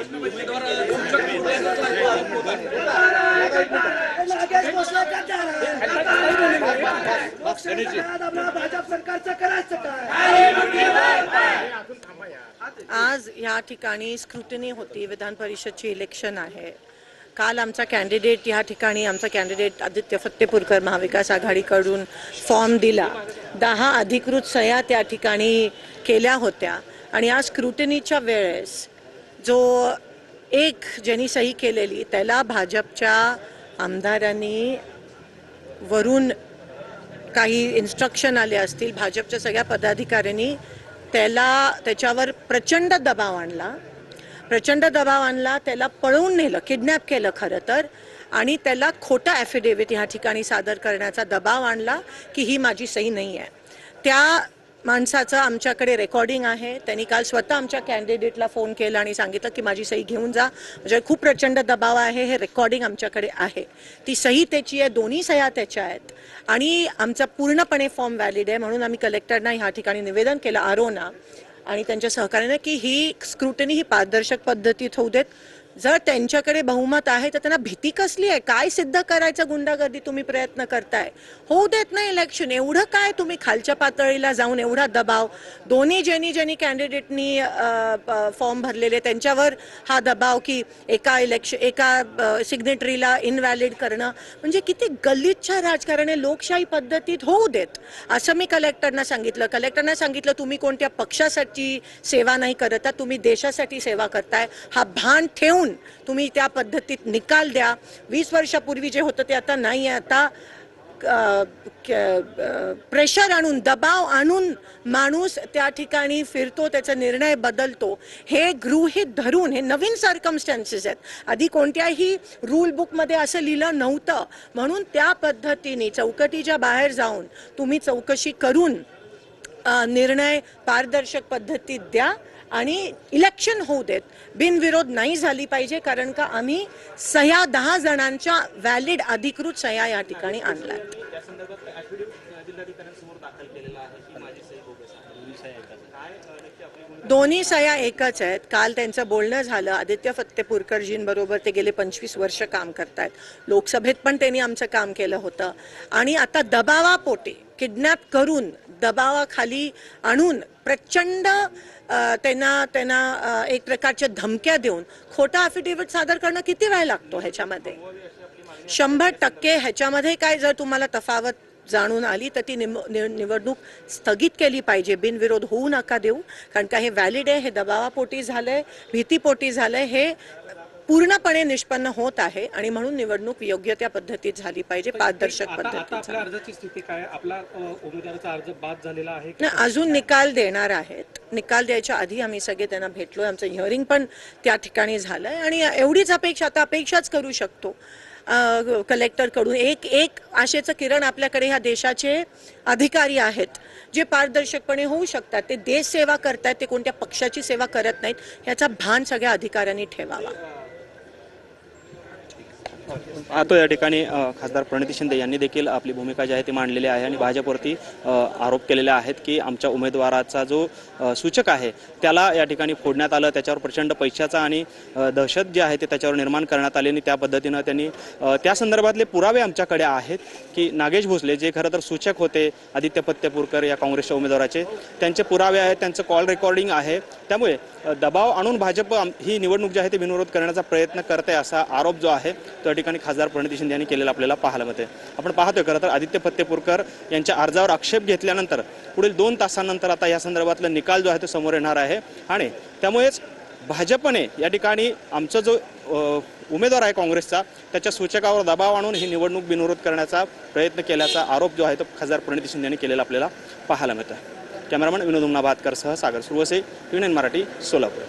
आज या ठिकाणी स्क्रुटिनी होती. विधान परिषदची इलेक्शन आहे. काल आमचा कॅन्डिडेट या ठिकाणी आमचा कॅन्डिडेट आदित्य फत्तेपूरकर महाविकास आघाडीकडून फॉर्म दिला. 10 अधिकृत सह्या त्या ठिकाणी केल्या होत्या आणि आज स्क्रुटिनीच्या वेळेस जो एक ज्यांनी सही केलेली त्याला भाजपच्या आमदारांनी वरून काही इन्स्ट्रक्शन आले असतील. भाजपच्या सगळ्या पदाधिकाऱ्यांनी त्याच्यावर प्रचंड दबाव आणला. त्याला पळवून नेलं, किडनॅप केलं खरं तर, आणि त्याला खोटा ॲफिडेव्हिट ह्या ठिकाणी सादर करण्याचा दबाव आणला की ही माझी सही नाही आहे. त्या माणसाचं आमच्याकडे रेकॉर्डिंग आहे. त्यांनी काल स्वतः आमच्या कॅन्डिडेटला फोन केला आणि सांगितलं की माझी सही घेऊन जा, म्हणजे खूप प्रचंड दबाव आहे. हे रेकॉर्डिंग आमच्याकडे आहे. ती सही त्याची आहे, दोन्ही सह्या त्याच्या आहेत आणि आमचा पूर्णपणे फॉर्म व्हॅलिड आहे. म्हणून आम्ही कलेक्टरना ह्या ठिकाणी निवेदन केलं, आरोना आणि त्यांच्या सहकार्याने, की ही स्क्रुटिनी ही पारदर्शक पद्धतीत होऊ देत. जर त्यांच्याकडे बहुमत आहे तर त्यांना भीती कसली आहे? काय सिद्ध करायचं गुंडागर्दी तुम्ही प्रयत्न करताय? होऊ देत नाही इलेक्शन. एवढं काय तुम्ही खालच्या पातळीला जाऊन एवढा दबाव, दोन्ही ज्यांनी कॅन्डिडेटनी फॉर्म भरलेले त्यांच्यावर हा दबाव की एका सिग्नेटरीला इनव्हॅलिड करणं, म्हणजे किती गलिच्छ राजकारण आहे. लोकशाही पद्धतीत होऊ देत असं मी कलेक्टरना सांगितलं. तुम्ही कोणत्या पक्षासाठी सेवा नाही करत, तुम्ही देशासाठी सेवा करताय. हा भान ठेवून तुम्ही त्या पद्धतीत निकाल द्या. 20 वर्षापूर्वी जे होतं ते आता नाही आहे. आता प्रेशर आणून, दबाव आणून माणूस त्या ठिकाणी फिरतो, त्याचा निर्णय बदलतो. हे गृहीत धरून, हे नवीन सर्कमस्टन्सेस आहेत. आधी कोणत्याही रूल बुकमध्ये असं लिहिलं नव्हतं. म्हणून त्या पद्धतीने चौकटीच्या बाहेर जाऊन तुम्ही चौकशी करून निर्णय पारदर्शक पद्धतीत द्या आणि इलेक्शन होऊ देत. बिनविरोध नाही झाली पाहिजे, कारण का आम्ही सह्या 10 जणांच्या व्हॅलिड अधिकृत सह्या या ठिकाणी आणल्या. दोन्ही सह्या एकच आहेत. काल त्यांचं बोलणं झालं. आदित्य फत्तेपूरकरजींबरोबर ते गेले 25 वर्ष काम करतायत. लोकसभेत पण त्यांनी आमचं काम केलं होतं आणि आता दबावापोटी किडनॅप करून दबावाखाली आणून प्रचंड त्यांना एक प्रकारच्या धमक्या देऊन खोटा ॲफिडेव्हिट सादर करणं किती वेळ लागतो ह्याच्यामध्ये? 100% ह्याच्यामध्ये काय जर तुम्हाला तफावत जाणून आली तर ती निवडणूक स्थगित केली पाहिजे. बिनविरोध होऊ नका देऊ, कारण का हे व्हॅलिड आहे. हे दबावापोटी झालंय, भीतीपोटी झालंय. हे पूर्णपणे निष्पन्न होत आहे आणि म्हणून निवडणूक योग्य त्या पद्धतीत झाली पाहिजे, पारदर्शक पद्धतीत. आपल्या अर्जाची स्थिती काय? आपला उमेदवाराचा अर्ज बाद झालेला आहे? अजून निकाल देणार आहेत. निकाल द्यायच्या आधी आम्ही सगळे त्यांना भेटलोय. आमचं हिअरिंग पण त्या ठिकाणी झालंय आणि एवढीच अपेक्षाच करू शकतो कलेक्टरकडून. एक आशेचं किरण आपल्याकडे ह्या देशाचे अधिकारी आहेत जे पारदर्शकपणे होऊ शकतात. ते देश सेवा करतात, ते कोणत्या पक्षाची सेवा करत नाहीत. ह्याचा भान सगळ्या अधिकाऱ्यांनी ठेवावा. पाहतो या ठिकाणी खासदार प्रणिती शिंदे यांनी देखील आपली भूमिका जी आहे ती मांडलेली आहे आणि भाजपवरती आरोप केलेले आहेत की आमच्या उमेदवाराचा जो सूचक आहे त्याला या ठिकाणी फोडण्यात आलं. त्याच्यावर प्रचंड पैशाचा आणि दहशत जी आहे ते त्याच्यावर निर्माण करण्यात आली आणि त्या पद्धतीनं त्यांनी त्या संदर्भातले पुरावे आमच्याकडे आहेत की नागेश भोसले जे खरं तर सूचक होते आदित्य फत्तेपूरकर या काँग्रेसच्या उमेदवाराचे, त्यांचे पुरावे आहेत, त्यांचं कॉल रेकॉर्डिंग आहे. त्यामुळे दबाव आणून भाजप ही निवडणूक जी आहे ती बिनविरोध करण्याचा प्रयत्न करते असा आरोप जो आहे त्या ठिकाणी खासदार प्रणिती शिंदे यांनी केलेला आपल्याला पाहायला मिळते. आपण पाहतोय खरं तर आदित्य फत्तेपूरकर यांच्या अर्जावर आक्षेप घेतल्यानंतर पुढील 2 तासांनंतर आता या संदर्भातला निकाल जो आहे तो समोर येणार आहे आणि त्यामुळेच भाजपने या ठिकाणी आमचा जो उमेदवार आहे काँग्रेसचा त्याच्या सूचकावर दबाव आणून ही निवडणूक बिनविरोध करण्याचा प्रयत्न केल्याचा आरोप जो आहे तो खासदार प्रणिती शिंदे यांनी केलेला आपल्याला पाहायला मिळतं. कॅमेरामन विनोद भातकरसह सागर सुरवसे, TVN मराठी, सोलापूर.